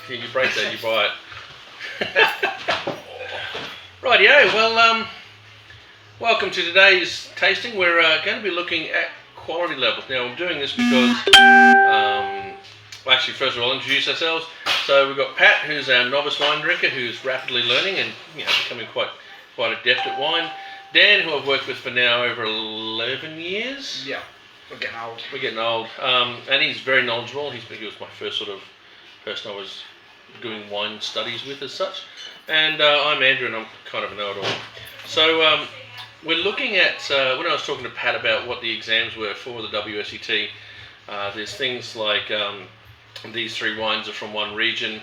You break that, you buy it. Rightio, well, welcome to today's tasting. We're going to be looking at quality levels. Now, I'm doing this because, well, actually, first of all, introduce ourselves. So we've got Pat, who's our novice wine drinker, who's rapidly learning and becoming quite adept at wine. Dan, who I've worked with for now over 11 years. Yeah, we're getting old. We're getting old, and he's very knowledgeable. He was my first sort of person I was doing wine studies with as such. And I'm Andrew, and I'm kind of a know-it-all. So we're looking at, when I was talking to Pat about what the exams were for the WSET, there's things like these three wines are from one region,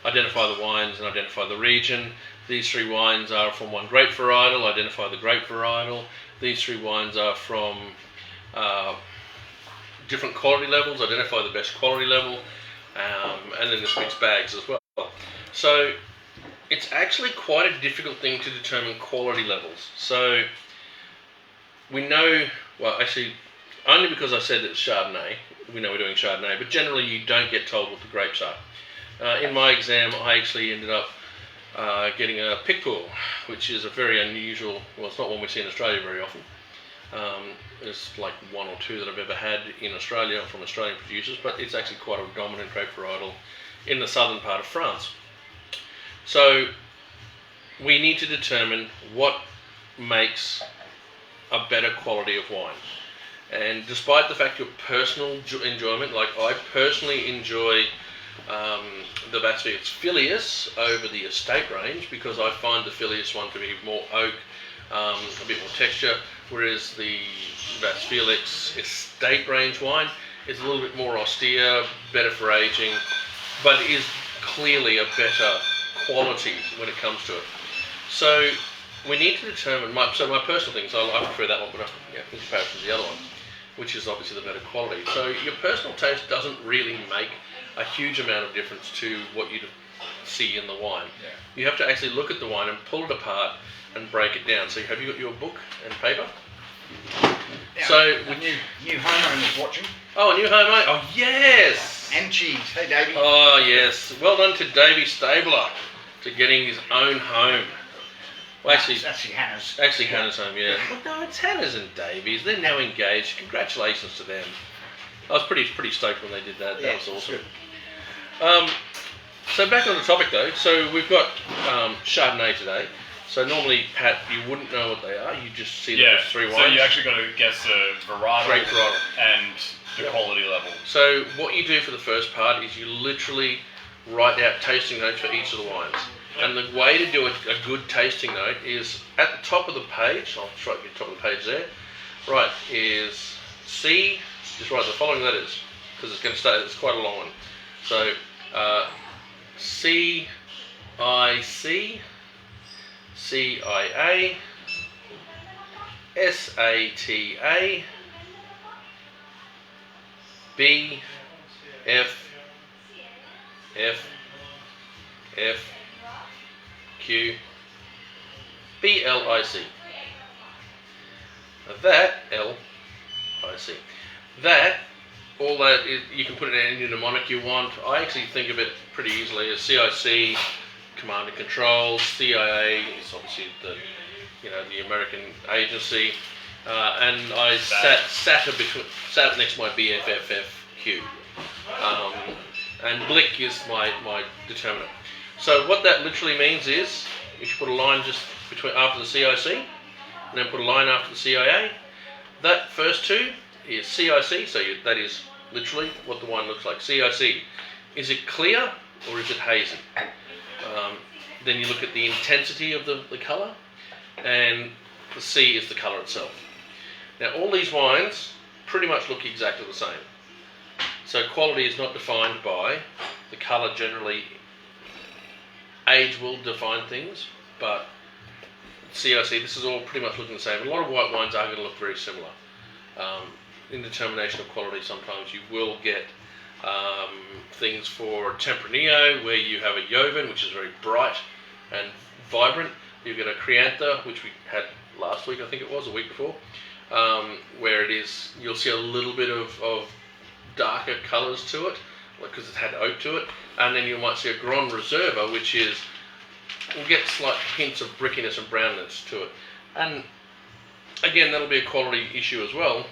identify the wines and identify the region. These three wines are from one grape varietal, identify the grape varietal. These three wines are from different quality levels, identify the best quality level, and then there's mixed bags as well. So it's actually quite a difficult thing to determine quality levels. So we know, well, actually, only because I said it's Chardonnay, we know we're doing Chardonnay, but generally you don't get told what the grapes are. In my exam, I actually ended up getting a mp4, which is a very unusual, well, it's not one we see in Australia very often. There's like one or two that I've ever had in Australia from Australian producers, but it's actually quite a dominant grape varietal in the southern part of France. So we need to determine what makes a better quality of wine. And despite the fact your personal enjoyment, like I personally enjoy the Basilius Filius over the estate range, because I find the Filius one to be more oak, a bit more texture, whereas the Basilius estate range wine is a little bit more austere, better for aging, but is clearly a better quality when it comes to it. So we need to determine, my personal things, I prefer that one, but in comparison to the other one, which is obviously the better quality. So your personal taste doesn't really make a huge amount of difference to what you see in the wine. Yeah. You have to actually look at the wine and pull it apart and break it down. So have you got your book and paper? Yeah, so a new homeowner's watching. Oh, a new homeowner. Oh, yes. And cheese. Hey, Davey. Oh, yes. Well done to Davey Stabler to getting his own home. Well, actually, it's actually Hannah's. Actually, Hannah's home, yeah. Well, no, it's Hannah's and Davey's. They're now engaged. Congratulations to them. I was pretty stoked when they did that. That was awesome. So back on the topic though. So we've got Chardonnay today. So normally, Pat, you wouldn't know what they are. You just see those three wines. So you actually got to guess the varietal, grape varietal, and the quality level. So what you do for the first part is you literally write out tasting notes for each of the wines. And the way to do a good tasting note is at the top of the page. I'll just write at the top of the page there. Right, is C. Just write the following letters because it's going to stay. It's quite a long one. So C, I, C, C, I, A, S, A, T, A, B, F, F, F, Q, B, L, I, C. That, L, I, C. That, all that, you can put it in any mnemonic you want. I actually think of it pretty easily as CIC, Command and Control. CIA is obviously the American agency. And I sat next to my BFFFQ. And Blick is my determinant. So what that literally means is, you should put a line just after the CIC, and then put a line after the CIA. That first two is CIC, so that is literally what the wine looks like. CIC, is it clear or is it hazy? Then you look at the intensity of the colour, and the C is the colour itself. Now all these wines pretty much look exactly the same. So quality is not defined by the colour generally. Age will define things, but CIC, this is all pretty much looking the same. A lot of white wines are going to look very similar. In determination of quality, sometimes you will get things for Tempranillo, where you have a Joven, which is very bright and vibrant. You get a Criantha, which we had last week, I think it was, a week before, where it is, you'll see a little bit of darker colours to it, because it's had oak to it, and then you might see a Grand Reserva, which will get slight hints of brickiness and brownness to it. And again, that'll be a quality issue as well,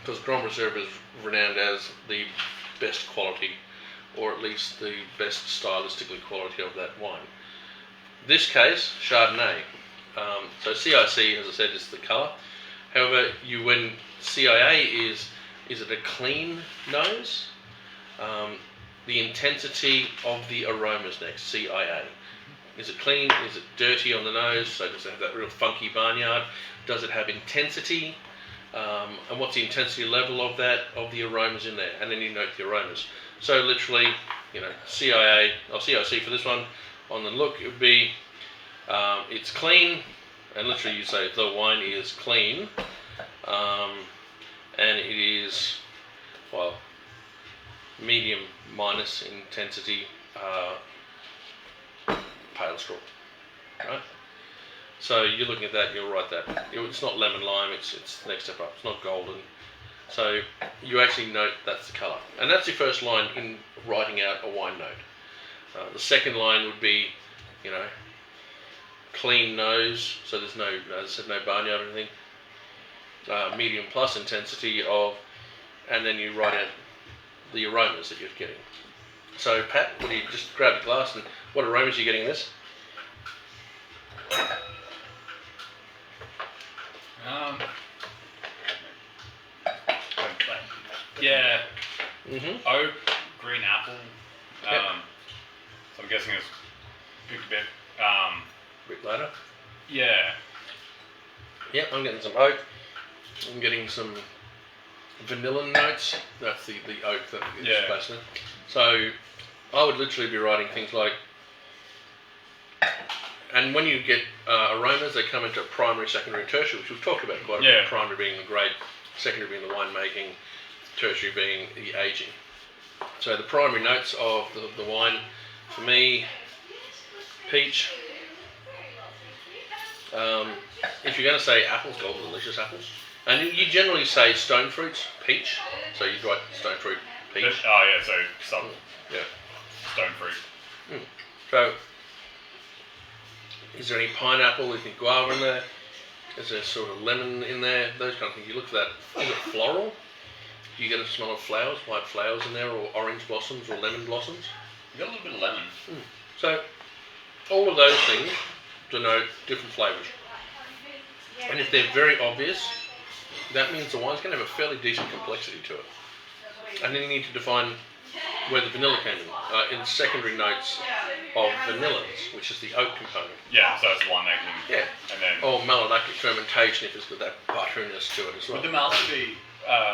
because Grand Reserva is renowned as the best quality, or at least the best stylistically quality of that wine. This case, Chardonnay. So CIC, as I said, is the colour. However, when CIA is it a clean nose? The intensity of the aromas next, CIA. Is it clean? Is it dirty on the nose? So does it have that real funky barnyard? Does it have intensity? And what's the intensity level of the aromas in there? And then you note the aromas. So literally, CIA or CIC for this one, on the look, it would be it's clean, and literally you say the wine is clean, and it is, well, medium minus intensity, pale straw, right? So you're looking at that, you'll write that. It's not lemon lime, it's the next step up. It's not golden. So you actually note that's the colour, and that's your first line in writing out a wine note. The second line would be, clean nose, so there's no, as I said, no barnyard or anything. Medium plus intensity of, and then you write out the aromas that you're getting. So Pat, would you just grab a glass, and what aromas are you getting in this? Yeah. Mm-hmm. Oak, green apple. Yep. So I'm guessing it's picked a bit. Bit later. Yeah. Yep, I'm getting some oak. I'm getting some vanilla notes. That's the oak that is basically. So I would literally be writing things like, and when you get aromas, they come into primary, secondary, tertiary, which we've talked about quite a bit. Primary being the grape, secondary being the winemaking, tertiary being the aging. So the primary notes of the wine, for me, peach. If you're going to say apples, Golden Delicious apples. And you generally say stone fruits, peach. So you'd write stone fruit, peach. Oh yeah, so some stone fruit. So, is there any pineapple? Is there guava in there? Is there sort of lemon in there? Those kind of things. You look for that. Is it floral? Do you get a smell of flowers, white flowers in there, or orange blossoms, or lemon blossoms? You got a little bit of lemon. So, all of those things denote different flavours. And if they're very obvious, that means the wine's going to have a fairly decent complexity to it. And then you need to define where the vanilla came in the secondary notes of vanillas, which is the oak component. Yeah, so that's winemaking. Yeah. And then. Or malolactic fermentation if it's got that butteriness to it as well. Would the malty be?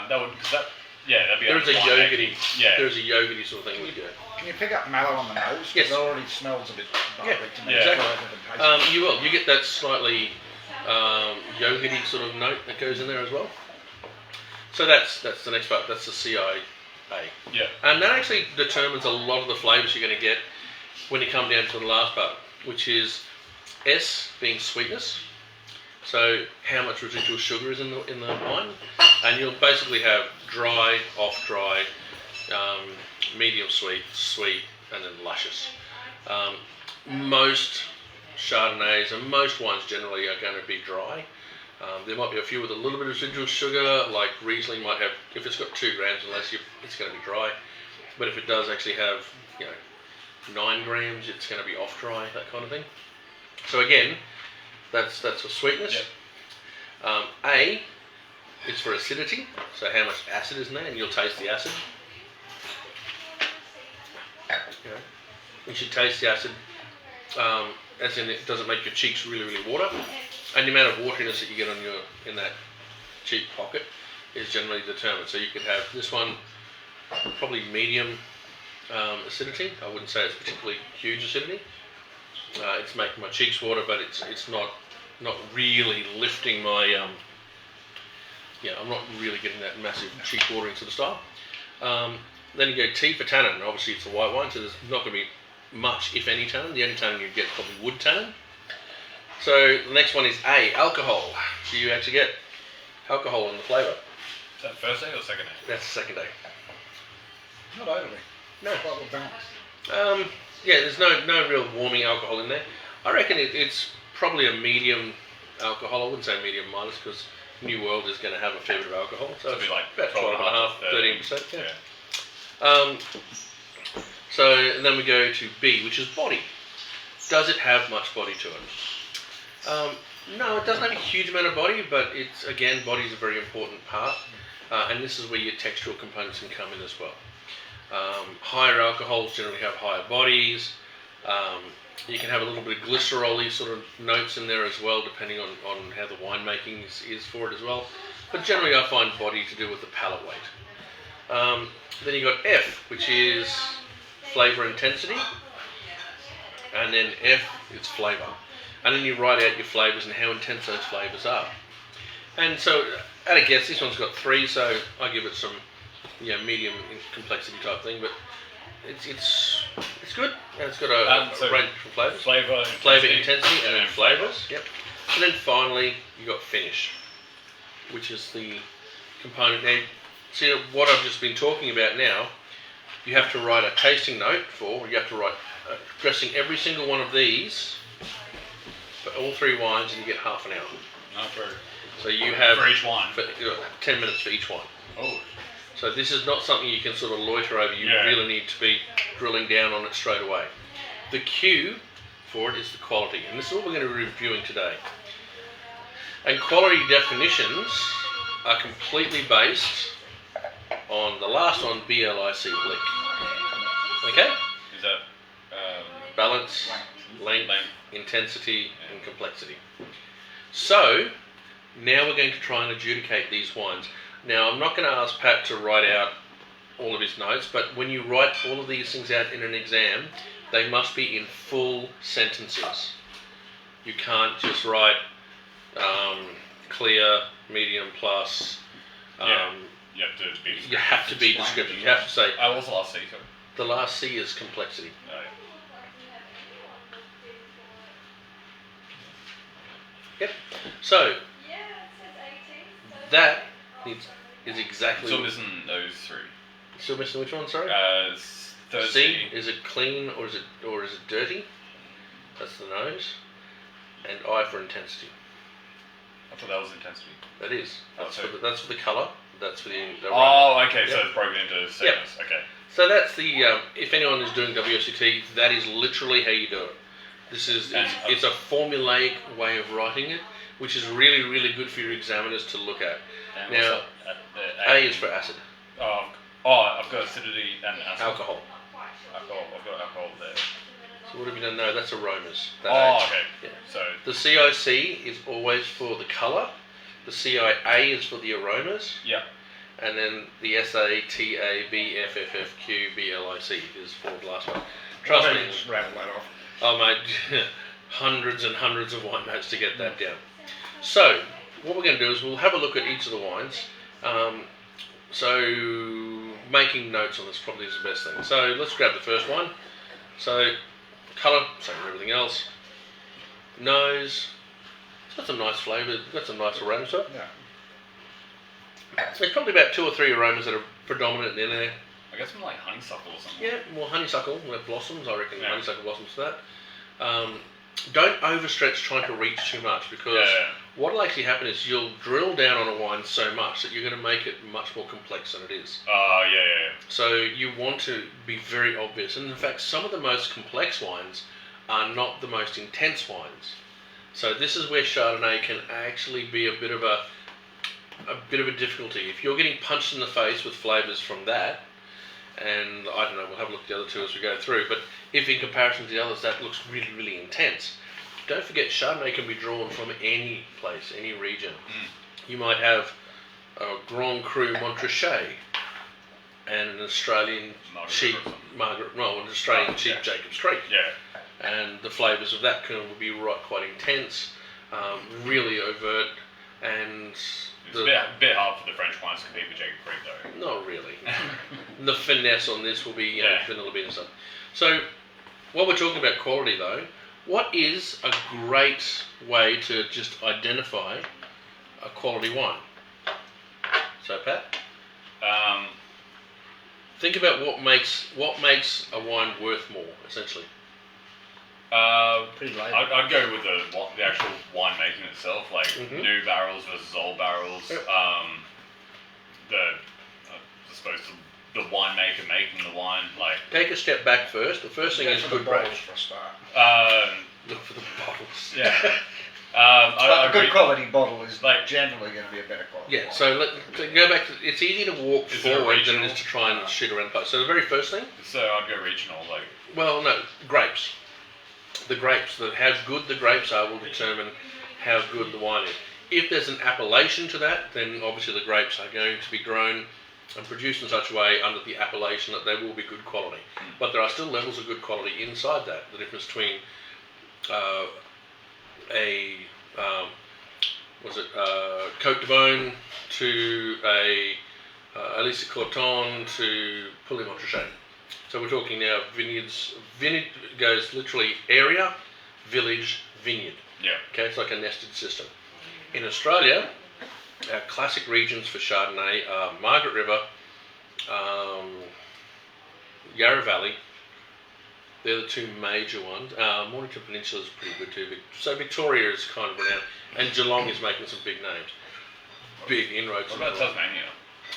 That'd be. There's a yogurty. Yeah. There's a yogurty sort of thing we do. Can you pick up mallow on the nose? Yes. It already smells a bit buttery to me. Exactly. You will. You get that slightly yogurty sort of note that goes in there as well. So that's the next part. That's the CIA. Yeah. And that actually determines a lot of the flavours you're going to get when you come down to the last part, which is S being sweetness. So how much residual sugar is in the wine, and you'll basically have dry, off dry, medium sweet, sweet, and then luscious. Most Chardonnays and most wines generally are going to be dry. There might be a few with a little bit of residual sugar, like Riesling might have, if it's got 2 grams or less, it's going to be dry. But if it does actually have, 9 grams, it's going to be off dry, that kind of thing. So again, that's for sweetness. Yep. A is for acidity, so how much acid is in there, and you'll taste the acid. You should taste the acid, as in it doesn't make your cheeks really, really water. And the amount of wateriness that you get in that cheek pocket is generally determined. So you could have this one probably medium acidity. I wouldn't say it's particularly huge acidity. It's making my cheeks water, but it's not really lifting my I'm not really getting that massive cheek watering sort of style. Then you go T for tannin. Obviously it's a white wine, so there's not going to be much, if any, tannin. The only tannin you get is probably wood tannin. So the next one is A, alcohol. So you actually get alcohol in the flavour. Is that first day or second day? Not overly. No. Quite well balanced. Yeah, there's no real warming alcohol in there. I reckon it's probably a medium alcohol. I wouldn't say medium minus because New World is going to have a fair bit of alcohol. So It'll it's be like about 12.5, 13%. Yeah. So and then we go to B, which is body. Does it have much body to it? No, it doesn't have a huge amount of body, but it's again, body is a very important part, and this is where your textural components can come in as well. Higher alcohols generally have higher bodies. You can have a little bit of glycerol-y sort of notes in there as well, depending on how the winemaking is for it as well. But generally, I find body to do with the palate weight. Then you got F, which is flavour intensity, and then F is flavour. And then you write out your flavours and how intense those flavours are. And so, at a guess, this one's got 3, so I give it some, medium complexity type thing. But it's good. And it's got a range of flavours. Flavour intensity, and then flavours. Yep. And then finally, you got finish, which is the component. Now, see what I've just been talking about now. You have to write a tasting note for. You have to write addressing every single one of these. For all 3 wines, and you get half an hour. Not for. So you have for each wine. 10 minutes for each wine. Oh. So this is not something you can sort of loiter over. You really need to be drilling down on it straight away. The Q for it is the quality, and this is what we're going to be reviewing today. And quality definitions are completely based on the last one, BLIC, Blick. Okay? Is that balance, length, intensity, and complexity. So now we're going to try and adjudicate these wines. Now I'm not going to ask Pat to write out all of his notes, but when you write all of these things out in an exam, they must be in full sentences. You can't just write clear, medium, plus. You have to be descriptive. You have to say. What's the last C? Sorry? The last C is complexity. Oh, yeah. Yep. So that is exactly. Still missing those 3. Still missing which one? Sorry. C. Is it clean or is it dirty? That's the nose. And I for intensity. I thought that was intensity. That is. That's for the colour. That's for the oh, okay. Yep. So it's broken into segments. Yep. Okay. So that's the. If anyone is doing WSET, that is literally how you do it. This is it's a formulaic way of writing it, which is really, really good for your examiners to look at. And now, A is for acid. I've got acidity and acid. Alcohol. I've got alcohol there. So what have you done? No, that's aromas. Okay. Yeah. So the CIC is always for the colour. The CIA is for the aromas. Yeah. And then the SATABFFFQBLIC is for the last one. Trust me. Just rattle that off. Oh mate, hundreds and hundreds of wine notes to get that down. So what we're going to do is we'll have a look at each of the wines. So making notes on this probably is the best thing. So let's grab the first one. So colour, same as everything else. Nose, it's got some nice flavour, it's got some nice aromas to it. Yeah. There's probably about 2 or 3 aromas that are predominant in there. I guess some like honeysuckle or something. Yeah, more honeysuckle, blossoms, I reckon honeysuckle blossoms to that. Don't overstretch trying to reach too much because what will actually happen is you'll drill down on a wine so much that you're going to make it much more complex than it is. So you want to be very obvious. And in fact, some of the most complex wines are not the most intense wines. So this is where Chardonnay can actually be a bit of a difficulty. If you're getting punched in the face with flavours from that, and I don't know, we'll have a look at the other 2 as we go through, but if in comparison to the others that looks really, really intense, don't forget Chardonnay can be drawn from any place, any region. You might have a Grand Cru Montrachet and an Australian cheap Jacob's Creek. Yeah. And the flavours of that will be quite intense, really overt, and it's a bit hard for the French wines to compete with Jacob Creek though. Not really. The finesse on this will be vanilla bean and stuff. So, while we're talking about quality though, what is a great way to just identify a quality wine? So Pat? think about what makes a wine worth more, essentially. Pretty late. I'd go with the actual wine making itself, like new barrels versus old barrels. Yep. I suppose the winemaker making the wine, like. Take a step back first. The first thing is good bottles grapes. for a start. Look for the bottles. Yeah. But a good quality bottle is like generally going to be a better quality. Yeah, so to go back to, it's easy to walk Is it forward than it regional? is to try and shoot around close. So the very first thing, So I'd go regional, like. well, no, grapes. The grapes, how good the grapes are will determine how good the wine is. If there's an appellation to that, then obviously the grapes are going to be grown and produced in such a way under the appellation that they will be good quality. But there are still levels of good quality inside that. The difference between Côte de Beaune to a Elisa Corton to Pouilly-Montrachet. So we're talking now vineyards. Vineyard goes literally area, village, vineyard. Yeah. Okay, it's like a nested system. In Australia, our classic regions for Chardonnay are Margaret River, Yarra Valley. They're the two major ones. Mornington Peninsula is pretty good too. So Victoria is kind of renowned, and Geelong is making some big names, big inroads. What about Tasmania?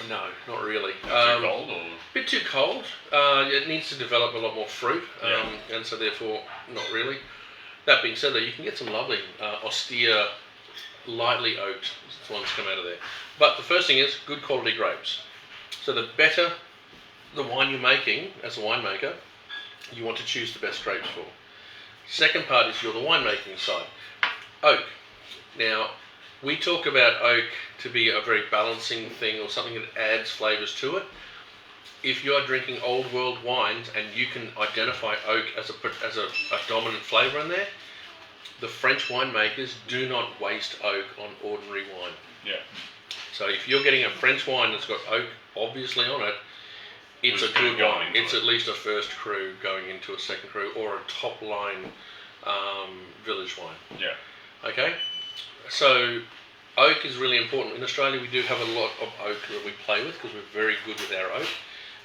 No, not really. Too cold or? Bit too cold. It needs to develop a lot more fruit, Yeah. and so therefore not really. That being said, though, you can get some lovely austere, lightly oaked ones come out of there. But the first thing is good quality grapes. So the better the wine you're making as a winemaker, you want to choose the best grapes for. Second part is you're the winemaking side. Oak. Now, we talk about oak to be a very balancing thing or something that adds flavours to it. If you are drinking old world wines and you can identify oak as a dominant flavour in there, the French winemakers do not waste oak on ordinary wine. Yeah. So if you're getting a French wine that's got oak obviously on it, it's a It's good going wine. into It's it. at least a first cru going into a second cru or a top line village wine. Yeah. Okay? So oak is really important. In Australia we do have a lot of oak that we play with because we're very good with our oak.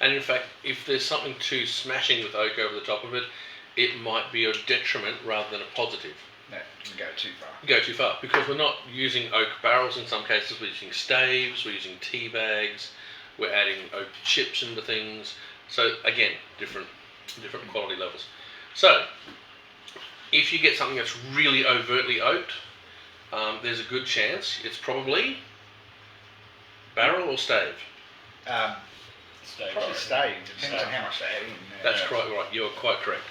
And in fact, if there's something too smashing with oak over the top of it, it might be a detriment rather than a positive. No, you go too far. Go too far because we're not using oak barrels in some cases. We're using staves, we're using tea bags, we're adding oak chips into things. So again, different quality levels. So if you get something that's really overtly oaked, there's a good chance it's probably barrel or stave. Stay Probably right. staying. Depends on how much they add in. That's quite right. You're quite correct.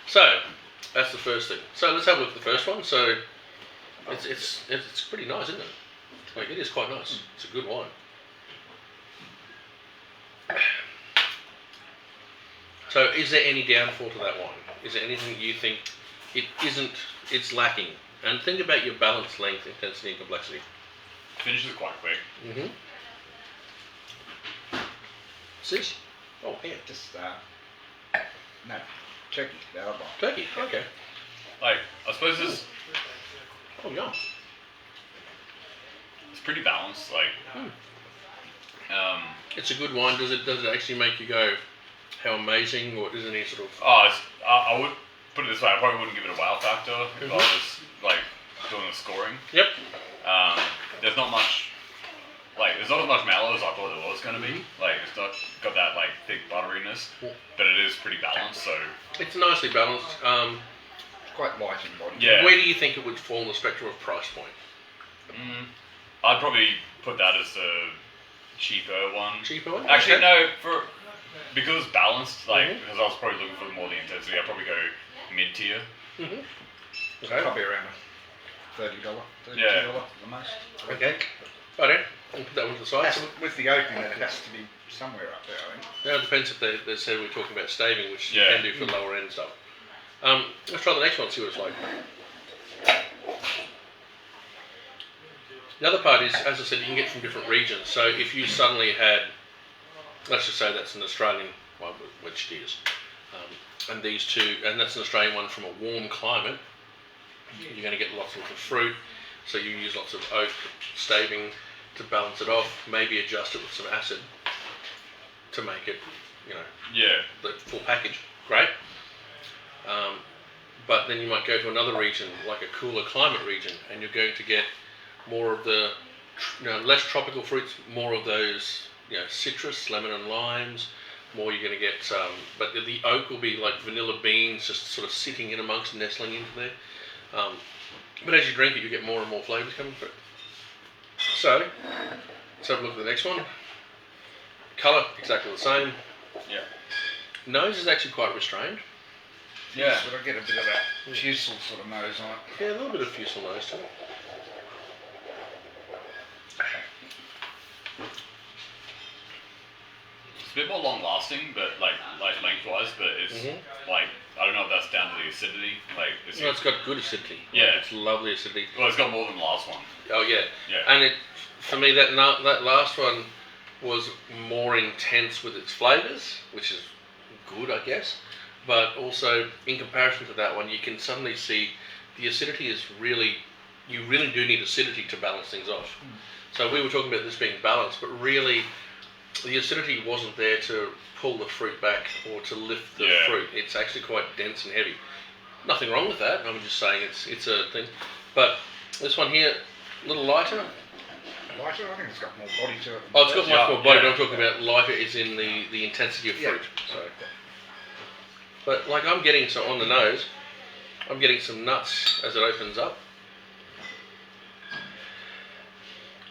So that's the first thing. So let's have a look at the first one. So it's pretty nice, isn't it? Like it is quite nice. It's a good wine. So is there any downfall to that wine? Is there anything you think it isn't? It's lacking. And think about your balance, length, intensity, and complexity. Finishes quite quick. Mm-hmm. Sis? Oh, yeah. Just no, turkey. That'll buy. Turkey. Okay. Like, I suppose Oh, yeah. it's pretty balanced. Like, It's a good wine. Does it actually make you go, how amazing, or is there any sort of... I would put it this way. I probably wouldn't give it a wow factor if I was like doing the scoring. Yep. There's not much. Like, there's not as much mallow as I thought there was going to be. Like, it's not got that like thick butteriness, but it is pretty balanced. So It's nicely balanced. It's quite light in body. yeah, Where do you think it would fall in the spectrum of price point? I'd probably put that as the cheaper one. Cheaper one? Actually, Okay. no, because it's balanced. Like, because I was probably looking for more the intensity. I'd probably go mid tier. Mm-hmm. It's Okay. probably around $30, $32 Yeah. the most. Okay. Righto. I'll put that one to the side. That's, with the opening, it has to be somewhere up there, I think. Now it depends if they said we're talking about staving, which you Yeah. can do for lower end stuff. Let's try the next one, see what it's like. The other part is, as I said, you can get from different regions. So if you suddenly had, let's just say that's an Australian one, which it is, and these two, and that's an Australian one from a warm climate, you're going to get lots of fruit. So you use lots of oak staving to balance it off, maybe adjust it with some acid to make it Yeah. the full package, great. But then you might go to another region, like a cooler climate region, and you're going to get more of the, less tropical fruits, more of those, citrus, lemon and limes. More you're going to get, but the oak will be like vanilla beans, just sort of sitting in amongst, nestling into there. But as you drink it, you get more and more flavours coming through. So, let's have a look at the next one. Colour, exactly the same. Yeah. Nose is actually quite restrained. Yeah. But I get a bit of that fusel sort of nose on it. Yeah, a little bit of fusel nose to it. It's a bit more long lasting, but like lengthwise, but it's like, I don't know if that's down to the acidity. Like, It's got good acidity. Yeah. It's lovely acidity. Well, it's got more than the last one. Oh yeah. Yeah. And for me, that last one was more intense with its flavours, which is good, I guess. But also, in comparison to that one, you can suddenly see the acidity is really, you really do need acidity to balance things off. So we were talking about this being balanced, but really, the acidity wasn't there to pull the fruit back or to lift the fruit. It's actually quite dense and heavy. Nothing wrong with that. I'm just saying it's a thing. But this one here, a little lighter. Lighter? I think it's got more body to it. Oh, it's got much more body. Yeah. But I'm talking about lighter is in the intensity of fruit. So, but like I'm getting on the nose, I'm getting some nuts as it opens up.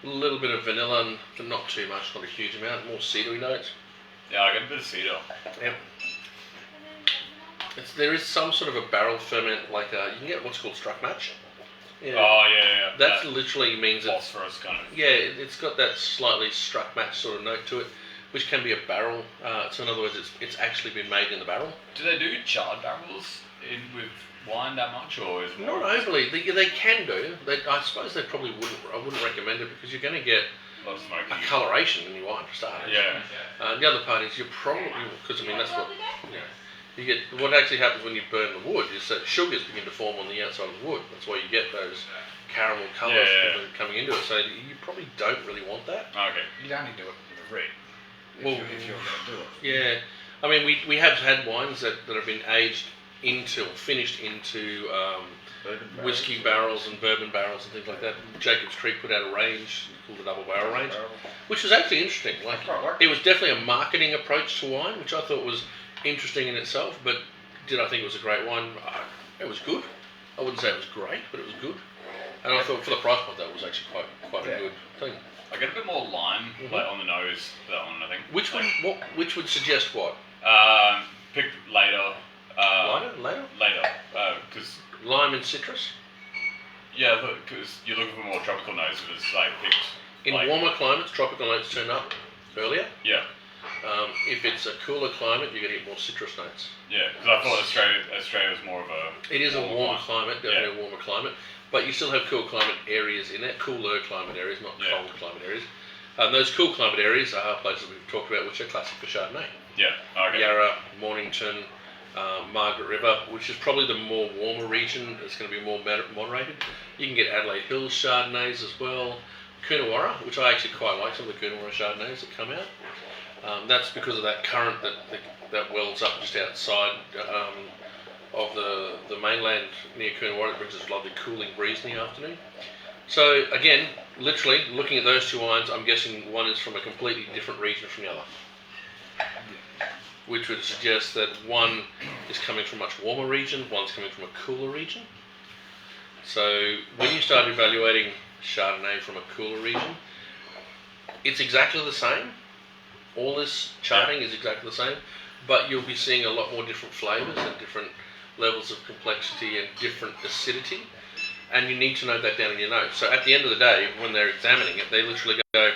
A little bit of vanilla, but not too much, not a huge amount. More cedary notes. Yeah, I get a bit of cedar. Yep. There is some sort of a barrel ferment, like you can get what's called struck match. Yeah. Oh, yeah. That literally means it's phosphorus kind of. yeah, it's got that slightly struck match sort of note to it, which can be a barrel. So in other words, it's actually been made in the barrel. Do they do charred barrels with wine that much, or is it more? Not overly. They can do. I suppose they probably wouldn't. I wouldn't recommend it because you're going to get A lot of smoky. a coloration in your wine for starters. Yeah. The other part is you're probably, because that's what you get. What actually happens when you burn the wood is that sugars begin to form on the outside of the wood. That's why you get those caramel colours coming into it. So you probably don't really want that. Okay. You'd only do it with a red. If you're going to do it. Yeah, I mean we have had wines that have been aged into or finished into whiskey barrels and bourbon barrels and things like that. Jacob's Creek put out a range called the double barrel range, which was actually interesting. Like it was definitely a marketing approach to wine, which I thought was interesting in itself. But did I think it was a great wine? It was good. I wouldn't say it was great, but it was good. And I thought for the price point that was actually quite a good thing. I get a bit more lime, like on the nose for that one, I think. Which would suggest what? Picked later. Later? Later, because Lime and citrus. yeah, because you're looking for more tropical notes if it's like picked. In warmer climates, tropical notes turn up earlier. Yeah. If it's a cooler climate, you're going to get more citrus notes. Yeah, because I thought Australia was more of a. It is a warmer climate, definitely a warmer climate, but you still have cool climate areas in it, cooler climate areas, not cold climate areas. Those cool climate areas are places we've talked about which are classic for Chardonnay. Yeah. Okay. Yarra, Mornington, Margaret River, which is probably the more warmer region. It's going to be more moderated. You can get Adelaide Hills Chardonnays as well. Coonawarra, which I actually quite like, some of the Coonawarra Chardonnays that come out. That's because of that current that wells up just outside of the mainland near Coonawarra. It brings us a lovely cooling breeze in the afternoon. So again, literally looking at those two wines, I'm guessing one is from a completely different region from the other, which would suggest that one is coming from a much warmer region, one's coming from a cooler region. So when you start evaluating Chardonnay from a cooler region, it's exactly the same. All this charting is exactly the same, but you'll be seeing a lot more different flavours and different levels of complexity and different acidity, and you need to note that down in your notes. So at the end of the day, when they're examining it, they literally go,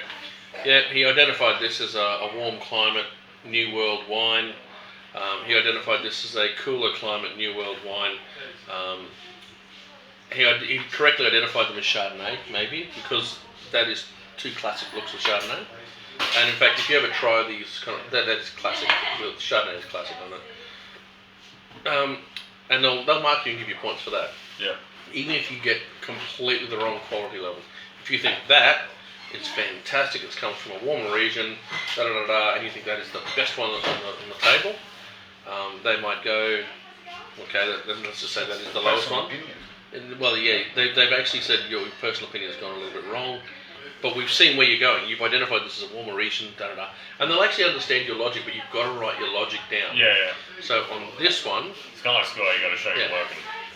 yeah, he identified this as a warm climate New World wine. He identified this as a cooler climate New World wine. He correctly identified them as Chardonnay, maybe, because that is two classic looks of Chardonnay. And in fact, if you ever try these, that is classic. Chardonnay is classic on it. And they'll mark you and give you points for that. Yeah. Even if you get completely the wrong quality level. If you think that it's fantastic, it's come from a warmer region, and you think that is the best one that's on the table. They might go, okay, let's just say that is the lowest one. Well, yeah, they've actually said your personal opinion has gone a little bit wrong, but we've seen where you're going. You've identified this as a warmer region, and they'll actually understand your logic, but you've got to write your logic down. Yeah, yeah. So on this one, It's kind of like school, you got to show your work.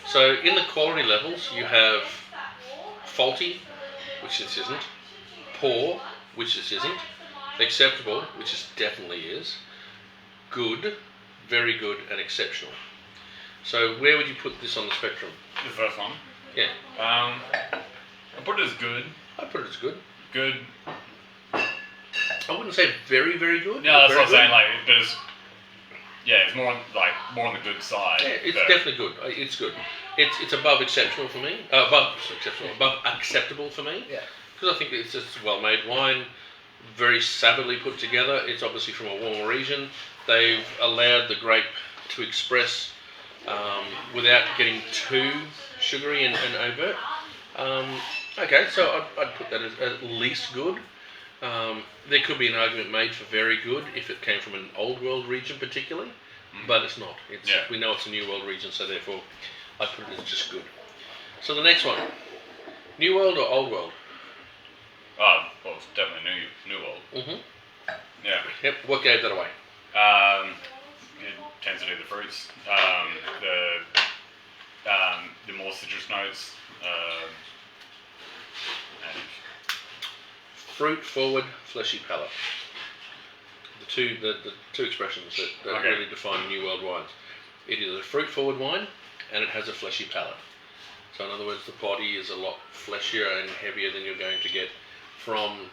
so in the quality levels, you have faulty, which this isn't, poor, which this isn't, acceptable, which this definitely is, good, very good, and exceptional. So where would you put this on the spectrum? The first one. Yeah. I put it as good. I'd put it as good. Good. I wouldn't say very, very good. No, that's very what I'm saying. good. Like, but it's more on the good side. Yeah, it's but definitely good. It's good. It's above exceptional for me. Above acceptable for me. Yeah. Because I think it's just well-made wine, very savvily put together. It's obviously from a warmer region. They've allowed the grape to express without getting too sugary and overt. Okay, so I'd put that as at least good. There could be an argument made for very good if it came from an old world region particularly, but it's not. We know it's a new world region, so therefore I put it as just good. So the next one, new world or old world? well, it's definitely new world. Mm-hmm. Yeah. Yep. What gave that away? It tends to do the fruits. The more citrus notes. And Fruit forward, fleshy palate. The two expressions that really define New World wines. It is a fruit forward wine, and it has a fleshy palate. So in other words, the body is a lot fleshier and heavier than you're going to get from.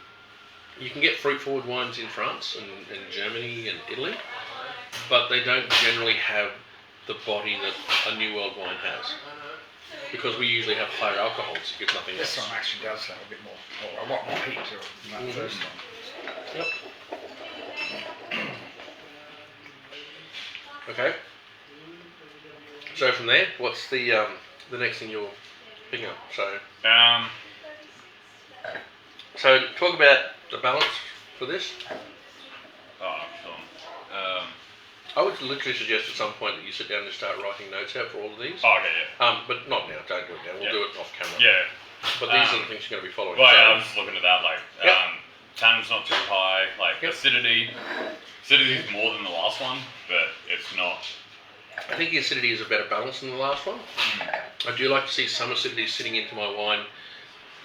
You can get fruit forward wines in France and Germany and Italy, but they don't generally have the body that a New World wine has. Because we usually have higher alcohols, if nothing else. This one actually does have a bit more, or a lot more heat to it than that first one. Yep. Okay. So from there, what's the next thing you're picking up? So talk about the balance for this. I would literally suggest at some point that you sit down and start writing notes out for all of these. Oh, okay, yeah. But not now. Don't do it now. We'll do it off camera. Yeah. But these are the things you're going to be following. Well, yeah, I was just looking at that. Like, Yep. tannins not too high. Like Yep. acidity. Acidity is more than the last one, but it's not. I think the acidity is a better balance than the last one. I do like to see some acidity sitting into my wine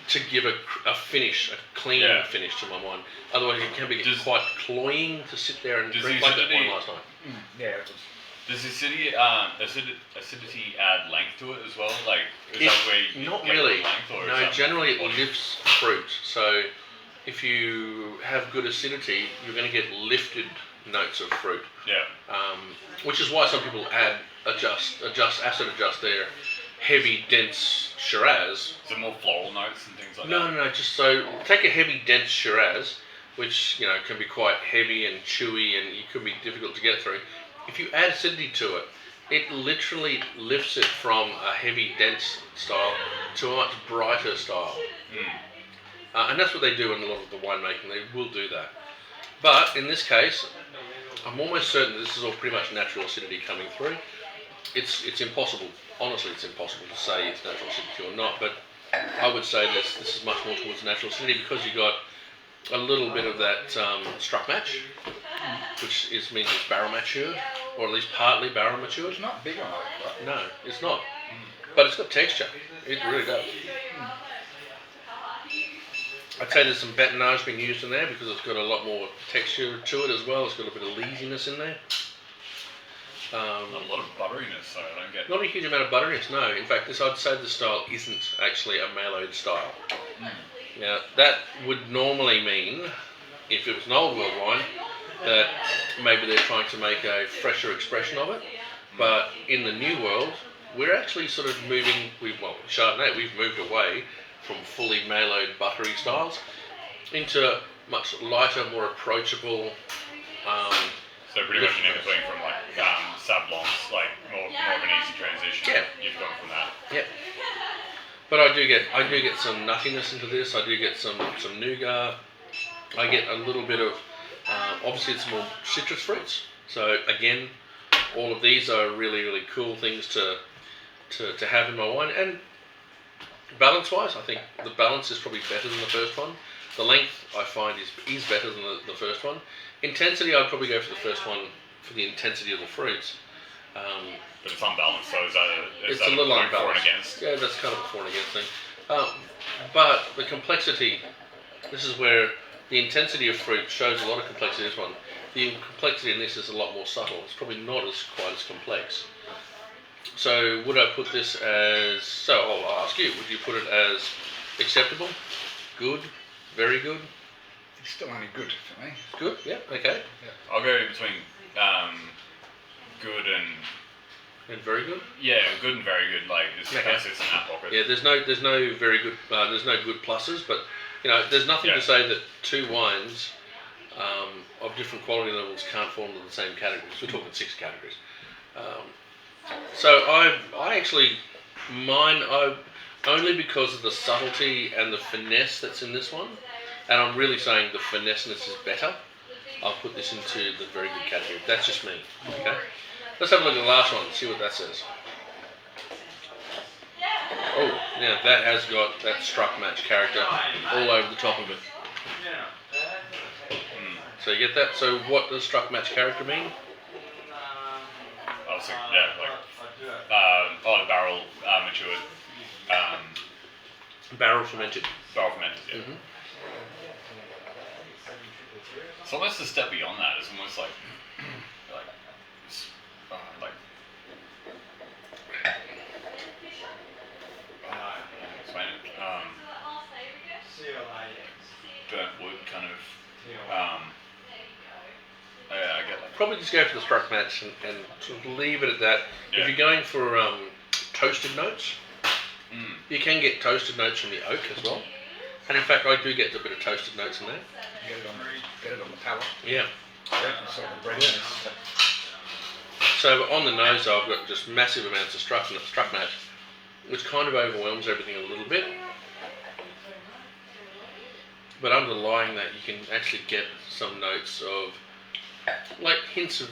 to give a finish, a clean finish to my wine. Otherwise, it can be quite cloying to sit there and drink like that wine last night. Yeah, it was. Does acidity add length to it as well? Like, is that where you Not get really. length, or is No, that generally it body? lifts fruit. So if you have good acidity, you're going to get lifted notes of fruit. Yeah. Which is why some people acid adjust their heavy, dense Shiraz. Is it more floral notes and things like No, that? just so take a heavy, dense Shiraz, which can be quite heavy and chewy, and it can be difficult to get through. If you add acidity to it, it literally lifts it from a heavy, dense style to a much brighter style. And that's what they do in a lot of the winemaking. They will do that. But in this case, I'm almost certain that this is all pretty much natural acidity coming through. It's impossible. Honestly, it's impossible to say it's natural acidity or not. But I would say this is much more towards natural acidity because you got a little bit of that struck match, which means it's barrel matured, or at least partly barrel matured. It's not big on it, but No, it's not. But it's got texture. It really does. I'd say there's some batonage being used in there because it's got a lot more texture to it as well. It's got a bit of leasiness in there. Not a lot of butteriness, so I don't get. Not a huge amount of butteriness, no. In fact, I'd say the style isn't actually a mellowed style. Now, that would normally mean, if it was an old world wine, that maybe they're trying to make a fresher expression of it. But in the new world, we're actually sort of moving, Chardonnay, we've moved away from fully mellowed buttery styles into much lighter, more approachable. So pretty much an in-between from like Sablons, like more of an easy transition. Yeah. You've gone from that. Yep. But I do get some nuttiness into this. I do get some nougat. I get a little bit of obviously it's more citrus fruits. So again, all of these are really cool things to have in my wine. And balance wise, I think the balance is probably better than the first one. The length I find is better than the first one. Intensity, I'd probably go for the first one for the intensity of the fruits. But it's unbalanced, so is It's that a little point for and unbalanced. against? Yeah, that's kind of a for and against thing. But the complexity, this is where the intensity of fruit shows a lot of complexity in this one. The complexity in this is a lot more subtle. It's probably not quite as complex. So would I put this as, so I'll ask you, would you put it as acceptable, good, very good? It's still only good for me. Good, yeah, okay. I'll go between good and very good? good and very good. Like it's Okay. kind of sits in that pocket. Yeah, there's no very good, there's no good pluses, but you know, there's nothing to say that two wines of different quality levels can't fall into the same categories. We're talking 6 categories. So I actually, only because of the subtlety and the finesse that's in this one, and I'm really saying the finesse-ness is better, I'll put this into the very good category. That's just me, okay? Let's have a look at the last one and see what that says. Oh, now that has got that struck match character all over the top of it. So you get that? So what does struck match character mean? I was thinking, the barrel matured, Barrel fermented. barrel fermented. Yeah. Mm-hmm. It's almost a step beyond that. It's almost like explain it. Burnt wood kind of. Yeah, I get that. Probably just go for the struck match and sort of leave it at that. Yeah. If you're going for toasted notes, you can get toasted notes from the oak as well. And in fact, I do get a bit of toasted notes in there. Get it on the palate. Yeah. Yeah. Sort of breadiness. So on the nose, I've got just massive amounts of struck match, which kind of overwhelms everything a little bit. But underlying that, you can actually get some notes of, like hints of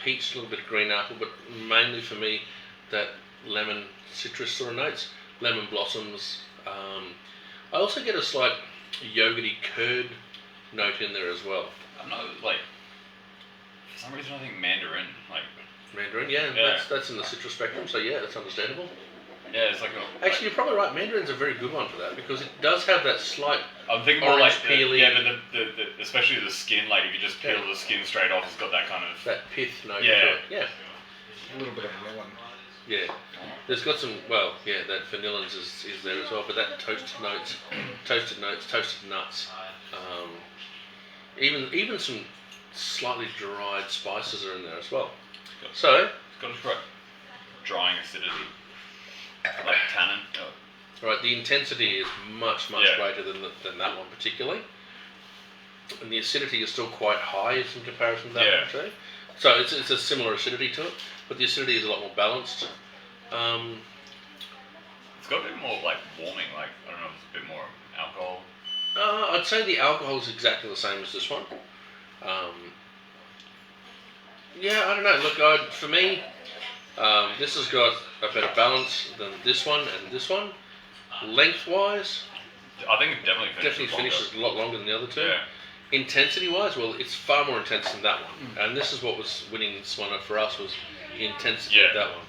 peach, a little bit of green apple, but mainly for me, that lemon citrus sort of notes, lemon blossoms. I also get a slight yogurty curd note in there as well. I'm not like. For some reason, I think mandarin. Like Mandarin, yeah. That's in the citrus spectrum, so yeah, that's understandable. yeah, it's like Actually, you're probably right. Mandarin's a very good one for that because it does have that slight. I'm thinking more orange like peely. but the especially the skin. Like if you just peel the skin straight off, it's got that kind of. That pith note. Yeah. To it. Yeah. A little bit of melon. Yeah. There's got some. Well, yeah, that vanillins is there as well, but that toasted nuts, even some slightly dried spices are in there as well. So, It's got a quite drying acidity, like tannin. right, the intensity is much Yeah. greater than that one particularly, and the acidity is still quite high in comparison to that Yeah. one too. So it's a similar acidity to it, but the acidity is a lot more balanced. It's got a bit more like warming. Like I don't know, it's a bit more alcohol. I'd say the alcohol is exactly the same as this one. Yeah, I don't know. Look, for me, this has got a better balance than this one and this one. Lengthwise, I think it definitely finishes a lot longer than the other two. Yeah. Intensity-wise, well, it's far more intense than that one. And this is what was winning this one for us, was the intensity of that one.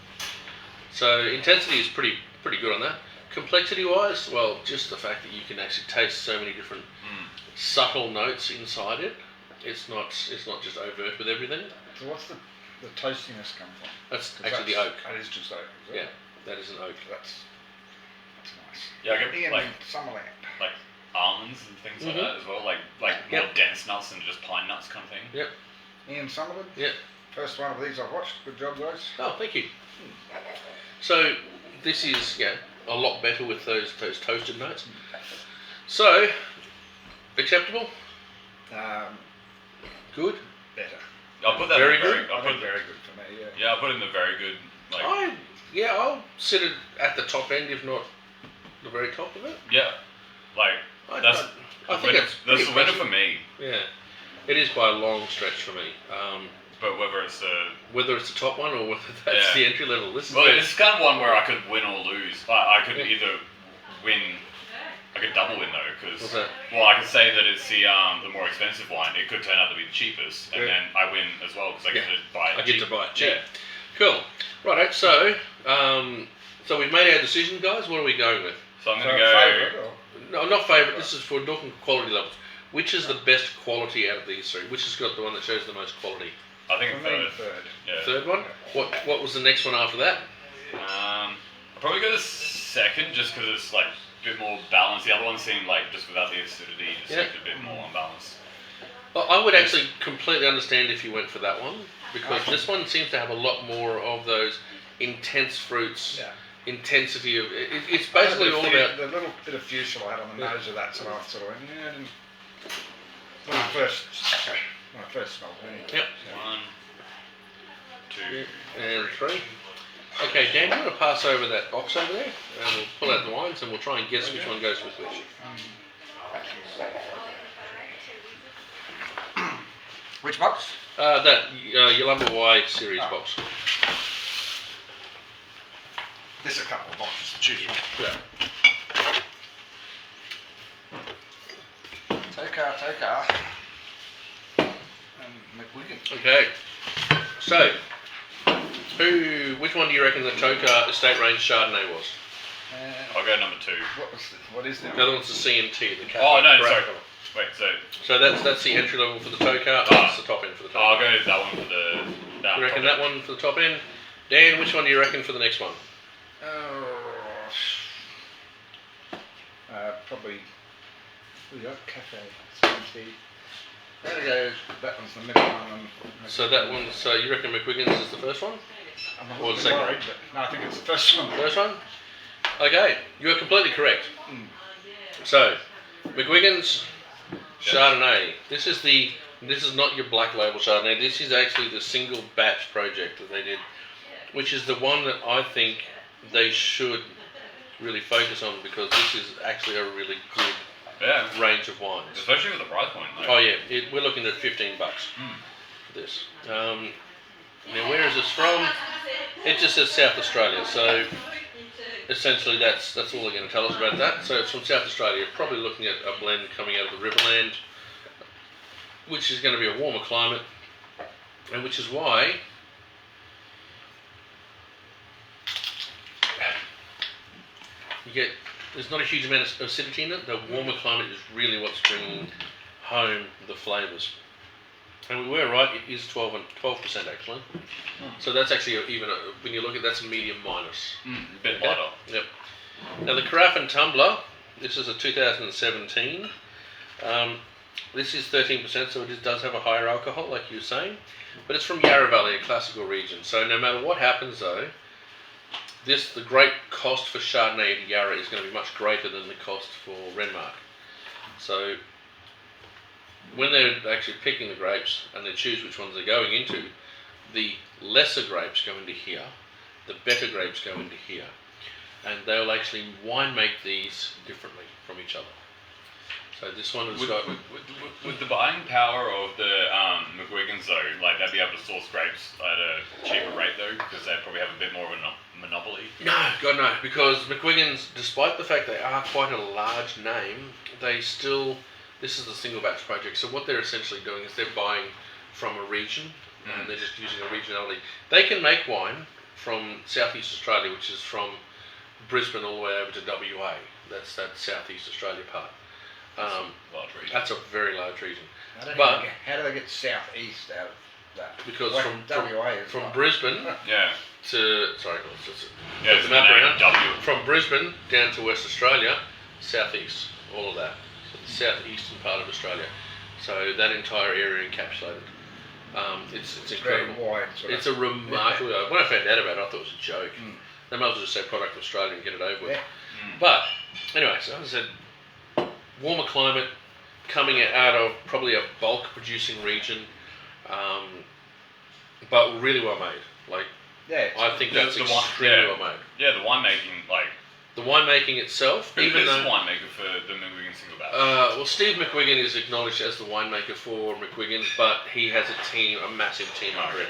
So intensity is pretty good on that. Complexity-wise, well, just the fact that you can actually taste so many different subtle notes inside it. It's not just overt with everything. So what's the toastiness come from? That's 'Cause actually the oak. That is just oak. Is it? Yeah, that is an oak. That's nice. Yeah, I get Ian like Summerland. almonds and things like that as well. Like more dense nuts than just pine nuts kind of thing. Yep. Ian Summerland. Yeah. First one of these I've watched. Good job, guys. Oh, thank you. So this is a lot better with those toasted notes. So acceptable. Good. Better. I'll put that Very in good? I think very good for me. Yeah. Yeah, I'll put it in the very good. Like I'll sit it at the top end, if not the very top of it. Yeah, like I that's think it's that's the winner pretty for me. Yeah, it is by a long stretch for me. But whether it's the top one or whether that's the entry level, this it's kind of one where I could win or lose. I could either win. I could double win though, because I could say that it's the more expensive wine. It could turn out to be the cheapest, and then I win as well because I get to buy it. I get to buy it cheap. Yeah. Cool. Right. So we've made our decision, guys. What are we going with? So I'm going to go. Favourite, or? No, not favourite. This is for talking quality levels. Which is the best quality out of these three? Which has got the one that shows the most quality? I think For me, third. third. Yeah. Third one. What was the next one after that? I'll probably go the second, just because it's like a bit more balanced. The other one seemed like just without the acidity, just seemed a bit more unbalanced. Well, I would actually completely understand if you went for that one, because this one seems to have a lot more of those intense fruits, intensity of. It's basically all about the little bit of fuchsia I had on the nose of that, so I sort of went, I didn't. When I first smelled it. Yep. 1, 2, and 3. Okay, Dan, you want to pass over that box over there, and we'll pull out the wines, and we'll try and guess which one goes with which. Which box? That Yalumba Y series box. There's a couple of boxes to choose from. Yeah. Toka. And McWigan. Okay. So, which one do you reckon the Toka Estate Range Chardonnay was? I'll go number 2. What is that? The other one's the C&T, the Cafe. Oh no, Brown sorry. colour. Wait, So that's the entry level for the Toka. That's the top end for the Toka. I'll go that one for the. You reckon that one for the top end? Dan, which one do you reckon for the next one? Probably. Cafe. CMT. That one's the middle one. So that one. So you reckon McWiggins is the first one? I'm Or the second one? No, I think it's the first one. First one? Okay, you are completely correct. So, McWiggins Chardonnay. This is not your black label Chardonnay. This is actually the single batch project that they did, which is the one that I think they should really focus on, because this is actually a really good range of wines. Especially with the price point. Like. Oh yeah, we're looking at $15 for this. Now where is this from? It just says South Australia, so essentially that's all they're going to tell us about that. So it's from South Australia. You're probably looking at a blend coming out of the Riverland, which is going to be a warmer climate, and which is why there's not a huge amount of acidity in it. The warmer climate is really what's bringing home the flavours. And we were right, it is 12% actually. So that's actually when you look at that's a medium minus. A bit lighter. Yep. Now the Carafe and Tumbler, this is a 2017. This is 13%, so it does have a higher alcohol, like you were saying. But it's from Yarra Valley, a classical region. So no matter what happens though, the grape cost for Chardonnay at Yarra is going to be much greater than the cost for Renmark. So when they're actually picking the grapes and they choose which ones they're going into, the lesser grapes go into here, the better grapes go into here, and they'll actually wine make these differently from each other. So this one has got... With the buying power of the McWiggins though, like they'd be able to source grapes at a cheaper rate though, because they'd probably have a bit more of a monopoly. No, God no, because McWiggins, despite the fact they are quite a large name, this is a single batch project, so what they're essentially doing is they're buying from a region, and they're just using a regionality. They can make wine from Southeast Australia, which is from Brisbane all the way over to WA. That's that Southeast Australia part. Large region. That's a very large region. How do they get southeast out of that? Because from WA is from like- Brisbane Yeah. to sorry, let's just Yeah, put it's the map around. W. From Brisbane down to West Australia, southeast, all of that. The southeastern part of Australia. So that entire area encapsulated. It's very incredible. wide. Sort It's of. a remarkable. When I found out about it, I thought it was a joke. They might as well just say product of Australia and get it over with. But anyway, so as I said, warmer climate, coming out of probably a bulk producing region, but really well made. Like Yeah. I think that's the extremely well made. Yeah, the winemaking, like The winemaking itself, Who even is the though winemaker for the McGuigan single barrel? well, Steve McGuigan is acknowledged as the winemaker for McGuigan, but he has a team, a massive team under him.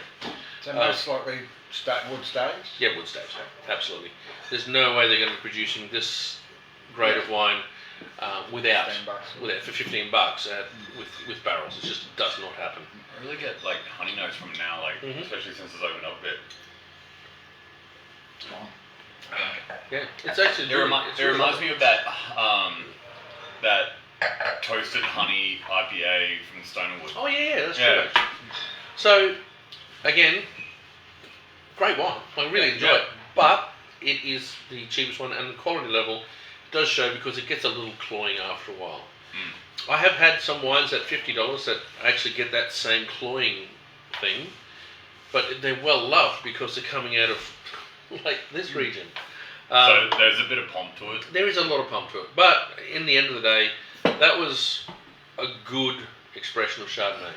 So most likely wood staves? Yeah, wood staves, absolutely. There's no way they're going to be producing this grade of wine without $15. for $15 with barrels. It just does not happen. I really get like honey notes from now, like especially since it's opened up a bit. It's gone. Yeah, it's actually. It reminds me of that that toasted honey IPA from Stonewood. Oh yeah, that's true. So, again, great wine. I really enjoy it, but it is the cheapest one, and the quality level does show because it gets a little cloying after a while. I have had some wines at $50 that actually get that same cloying thing, but they're well loved because they're coming out of like this region. So there's a bit of pomp to it. There is a lot of pump to it, but in the end of the day, that was a good expression of Chardonnay.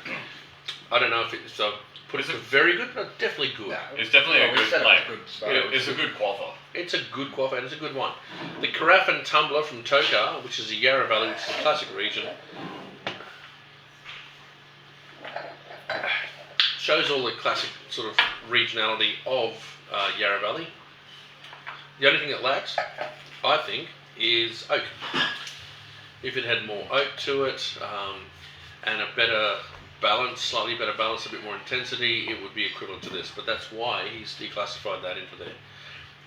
I don't know if it's put it to very good, but definitely good. No, It's definitely a good, like, it's a good quaffer. It's a good quaffer and it's a good wine. The Carafe and Tumbler from Tokar, which is the Yarra Valley, which is a classic region, shows all the classic sort of regionality of Yarra Valley. The only thing it lacks, I think, is oak. If it had more oak to it and a better balance, slightly better balance, a bit more intensity, it would be equivalent to this. But that's why he's declassified that into there.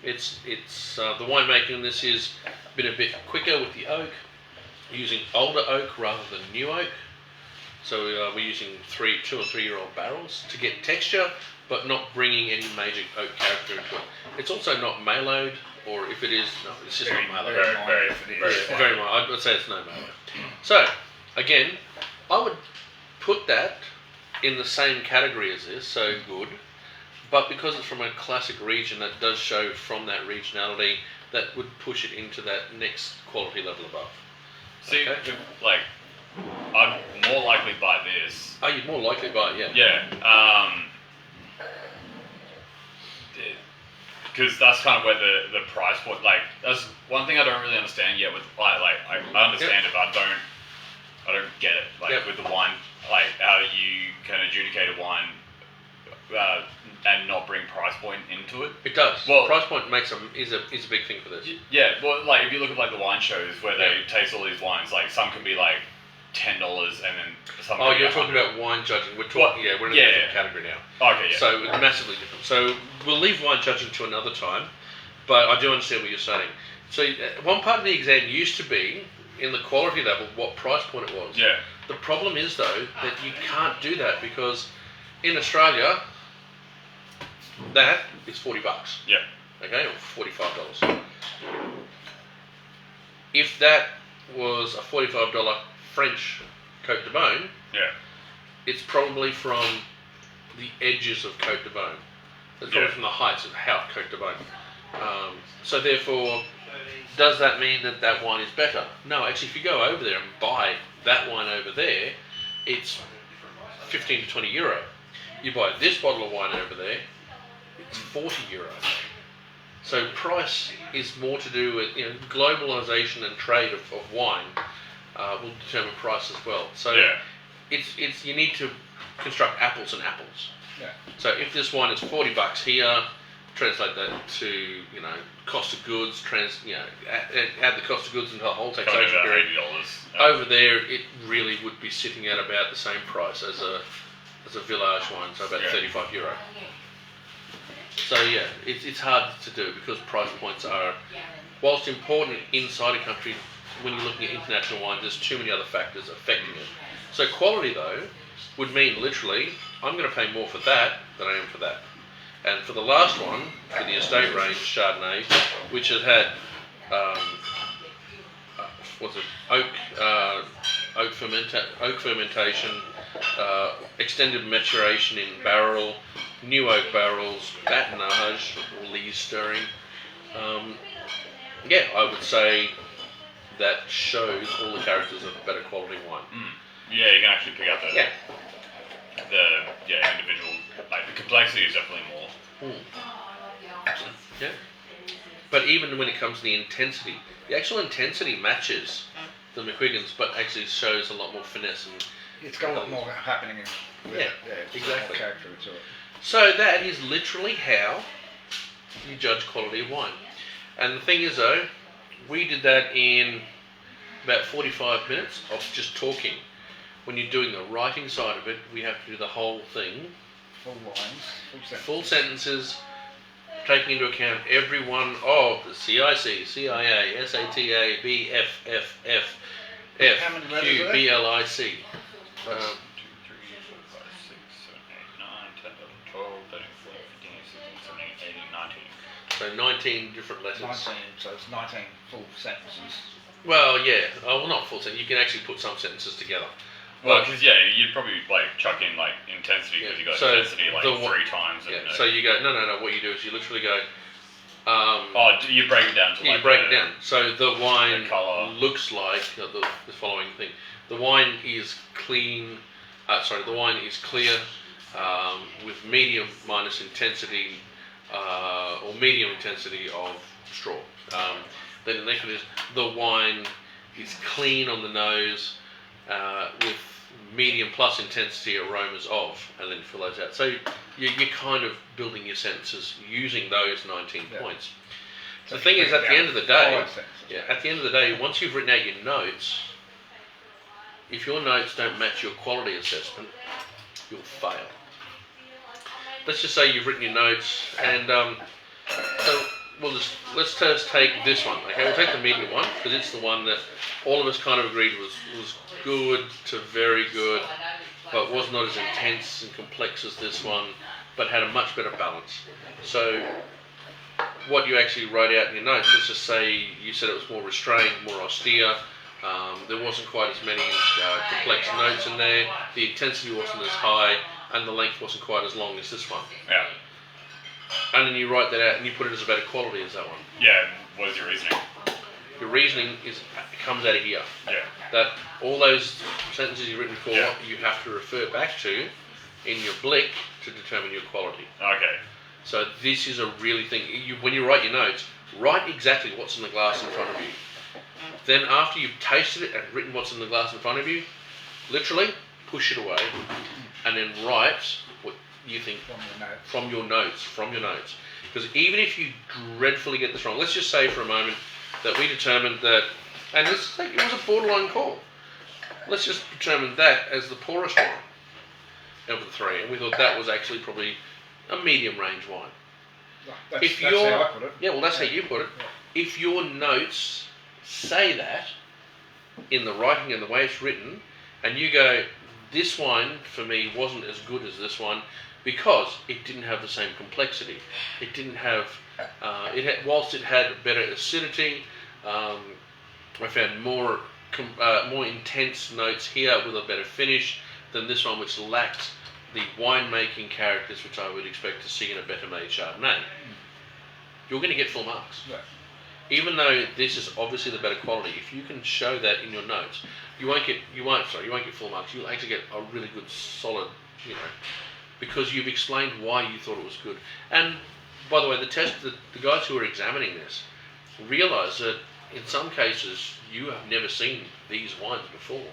It's the winemaking in this is been a bit quicker with the oak, using older oak rather than new oak. So we're using 2 or 3 year old barrels to get texture, but not bringing any major oak character into it. It's also not maloed, or if it is, no, it's just not maloed. Very mild. I'd say it's no maloed. So, again, I would put that in the same category as this, so good, but because it's from a classic region that does show from that regionality, that would push it into that next quality level above. See, Okay. like, I'd more likely buy this. Oh, you'd more likely buy it, yeah. Yeah, because that's kind of where the price point, like, that's one thing I don't really understand yet with, I understand it, but I don't get it, like, with the wine, like, how you can adjudicate a wine and not bring price point into it. It does. Well, price point is a big thing for this. Yeah, well, like, if you look at, like, the wine shows where they taste all these wines, like, some can be, like, $10 and then some. Oh, you're talking about wine judging. We're talking. We're in a different category now. Okay, yeah. So it's massively different. So we'll leave wine judging to another time, but I do understand what you're saying. So one part of the exam used to be in the quality level what price point it was. Yeah. The problem is though that you can't do that because in Australia that is $40. Yeah. Okay, or $45. If that was a $45 French Côte de Beaune, it's probably from the edges of Côte de Beaune. It's probably from the heights of Côte de Beaune. So therefore, does that mean that that wine is better? No, actually, if you go over there and buy that wine over there, it's 15 to 20 euro. You buy this bottle of wine over there, it's 40 euro. So price is more to do with globalization and trade of wine will determine price as well. So it's you need to construct apples and apples. Yeah. So if this wine is $40 here, translate that to cost of goods. Add the cost of goods into the whole taxation period. $80. Over there, it really would be sitting at about the same price as a village wine, so about 35 euro. So yeah, it's hard to do because price points are, whilst important inside a country, when you're looking at international wines, there's too many other factors affecting it. So quality though would mean literally, I'm going to pay more for that than I am for that. And for the last one, for the estate range Chardonnay, which has had oak fermentation, extended maturation in barrel, new oak barrels, batonnage or lees stirring. I would say that shows all the characters of better quality wine. Yeah, you can actually pick out the individual, like the complexity is definitely more. Yeah. But even when it comes to the intensity, the actual intensity matches the McQuiggan's, but actually shows a lot more finesse. And it's got a lot more happening with it. Yeah, it's exactly. More character to it. So that is literally how you judge quality of wine. And the thing is though, we did that in about 45 minutes of just talking. When you're doing the writing side of it, we have to do the whole thing. Full lines, full sentences, taking into account every one of the CIC, CIA, SATA, BFFF, How many letters Q, are there? BLIC. 1, 2, 3, 4, 5, 6, 7, 8, 9, 10, 11, 12, 13, 14, 15, 16, 17, 18, 19. So 19 different letters. 19, so it's 19 full sentences. Well, yeah. Oh, well, not full sentence. You can actually put some sentences together. Well, because you'd probably like chuck in like intensity because you got intensity like 3 times. And, So you go no. What you do is you literally go. You break it down to like. You break it down. So the wine colour. looks like the following thing. The wine is clean. The wine is clear with medium minus intensity or medium intensity of straw. Then the next one is the wine is clean on the nose with medium plus intensity aromas of, and then fill those out. So you're kind of building your sentences using those 19 points. So the thing is, at the end of the day, once you've written out your notes, if your notes don't match your quality assessment, you'll fail. Let's just say you've written your notes, and let's just take this one. Okay, we'll take the medium one because it's the one that all of us kind of agreed was good to very good, but was not as intense and complex as this one, but had a much better balance. So what you actually wrote out in your notes, let's just say you said it was more restrained, more austere. There wasn't quite as many complex notes in there. The intensity wasn't as high, and the length wasn't quite as long as this one. Yeah. And then you write that out and you put it as a better quality as that one. Yeah. What is your reasoning? Your reasoning comes out of here. Yeah. That all those sentences you've written before, you have to refer back to in your blick to determine your quality. Okay. So this is a really thing. When you write your notes, write exactly what's in the glass in front of you. Then after you've tasted it and written what's in the glass in front of you, literally push it away and then write what you think from your notes. Because even if you dreadfully get this wrong, let's just say for a moment that we determined that, and let's say it was a borderline call. Let's just determine that as the poorest wine of the three, and we thought that was actually probably a medium range wine. That's how I put it. Yeah, well, that's how you put it. Yeah. If your notes say that in the writing and the way it's written, and you go, this wine for me wasn't as good as this one because it didn't have the same complexity. It didn't have, whilst it had better acidity, I found more intense notes here with a better finish than this one, which lacked the winemaking characters which I would expect to see in a better made Chardonnay. You're going to get full marks. Yeah. Even though this is obviously the better quality, if you can show that in your notes, you won't get full marks. You'll actually get a really good solid, because you've explained why you thought it was good. And by the way, the guys who are examining this realise that in some cases you have never seen these wines before.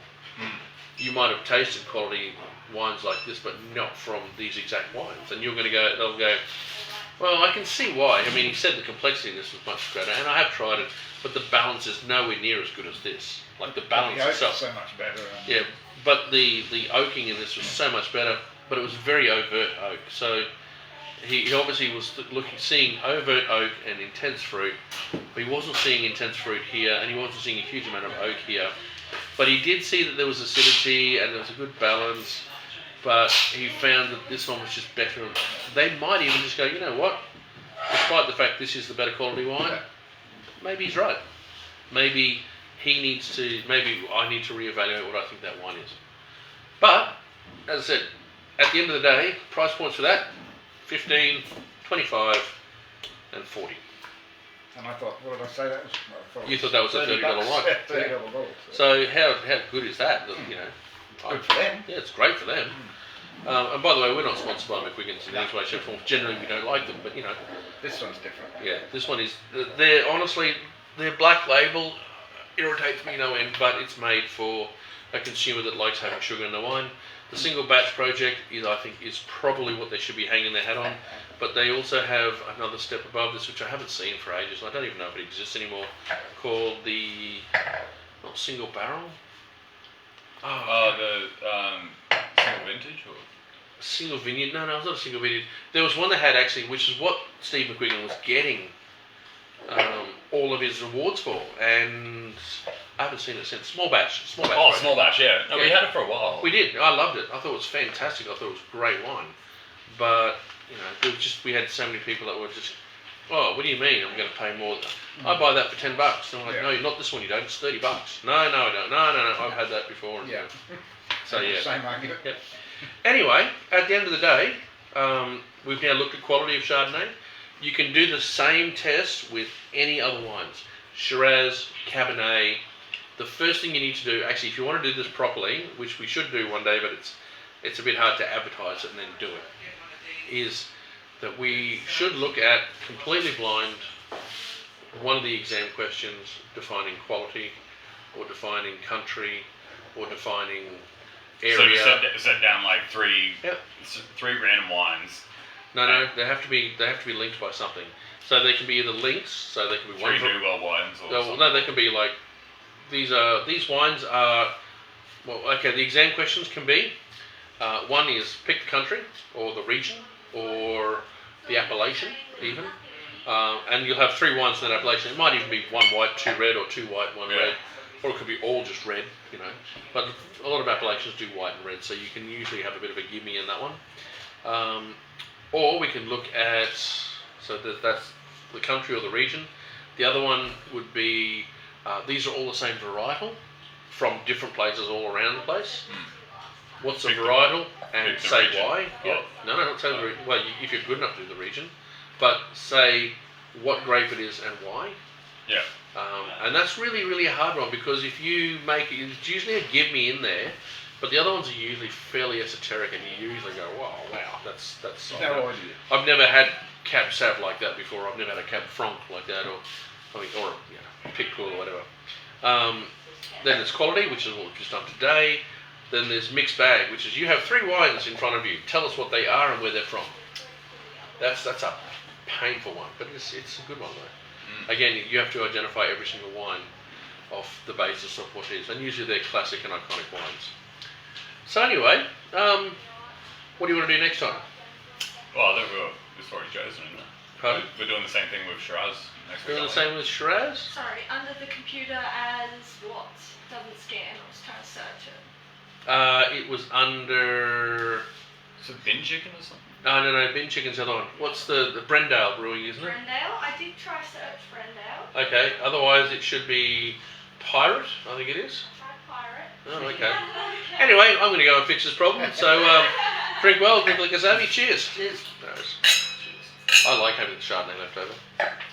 You might have tasted quality wines like this, but not from these exact wines. And they'll go, well, I can see why. I mean, he said the complexity of this was much greater, and I have tried it, but the balance is nowhere near as good as this. Like the balance itself. So much better. Yeah, but the oaking in this was so much better, but it was very overt oak. So he obviously was seeing overt oak and intense fruit, but he wasn't seeing intense fruit here, and he wasn't seeing a huge amount of oak here. But he did see that there was acidity and there was a good balance, but he found that this one was just better. They might even just go, you know what, despite the fact this is the better quality wine, maybe he's right. Maybe I need to reevaluate what I think that wine is. But, as I said, at the end of the day, price points for that, 15, 25 and 40. And I thought, what did I say that was? You thought that was a $30 wine. $30 bottle. So how good is that? Good for them. Yeah, it's great for them. And by the way, we're not sponsored by McQuiggins in any way, shape, or form. Generally, we don't like them, but you know. This one's different. Yeah, this one is. They're honestly, their black label irritates me no end, but it's made for a consumer that likes having sugar in the wine. The single batch project is, I think, is probably what they should be hanging their hat on. But they also have another step above this, which I haven't seen for ages. I don't even know if it exists anymore. Called the not single barrel. The single vintage or single vineyard? No, it's not a single vineyard. There was one they had actually, which is what Steve McQuiggan was getting all of his awards for, and I haven't seen it since. Small batch. Oh, project. small batch, yeah. No, we had it for a while. We did. I loved it. I thought it was fantastic. I thought it was great wine. But, you know, there was just, we had so many people that were just, oh, what do you mean I'm going to pay more? I buy that for $10. And I'm like, no, not this one, you don't. It's $30. No, I don't. No, I've had that before. And Yeah. So, yeah. Same argument. Yep. Anyway, at the end of the day, we've now looked at quality of Chardonnay. You can do the same test with any other wines. Shiraz, Cabernet. The first thing you need to do, actually, if you want to do this properly, which we should do one day, but it's a bit hard to advertise it and then do it, is that we should look at, completely blind, one of the exam questions defining quality, or defining country, or defining area. So you set down like three random wines. No, they have to be linked by something. So they can be either links, so they can be Three new well wines or something. No, they can be like these wines are the exam questions can be one is pick the country or the region or the appellation even. And you'll have three wines in that appellation. It might even be one white, two red, or two white, one red. Or it could be all just red, you know. But a lot of appellations do white and red, so you can usually have a bit of a gimme in that one. Or we can look at, so that's the country or the region. The other one would be, these are all the same varietal from different places all around the place. What's the varietal and say why? Yeah. No, not say the region. Well, if you're good enough to do the region, but say what grape it is and why. Yeah. And that's really, really a hard one because if you make it, it's usually a give me in there, but the other ones are usually fairly esoteric, and you usually go, wow, that's. No idea. I've never had Cab Sav like that before. I've never had a Cab Franc like that, or Pic Cool or whatever. Then there's quality, which is what we've just done today. Then there's mixed bag, which is you have three wines in front of you. Tell us what they are and where they're from. That's a painful one, but it's a good one though. Again, you have to identify every single wine off the basis of what it is, and usually they're classic and iconic wines. So anyway, what do you want to do next time? Well, I think it's already chosen, isn't it? Pardon? We're doing the same thing with Shiraz next week. Doing the same with Shiraz? Sorry, under the computer as what? Doesn't scan. I was trying to search it. It was under. Is it bin chicken or something? No, Bin Chicken's the other one. What's the Brendale Brewing, isn't it? Brendale? I did try search Brendale. Okay, otherwise it should be Pirate, I think it is. Tried Pirate. Oh, okay. Anyway, I'm going to go and fix this problem. So, drink well, drink like a Zavi. Cheers. Cheers. I like having the Chardonnay left over.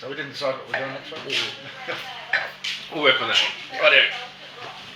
So we didn't decide what we're doing next one? We'll work on that one. Right here.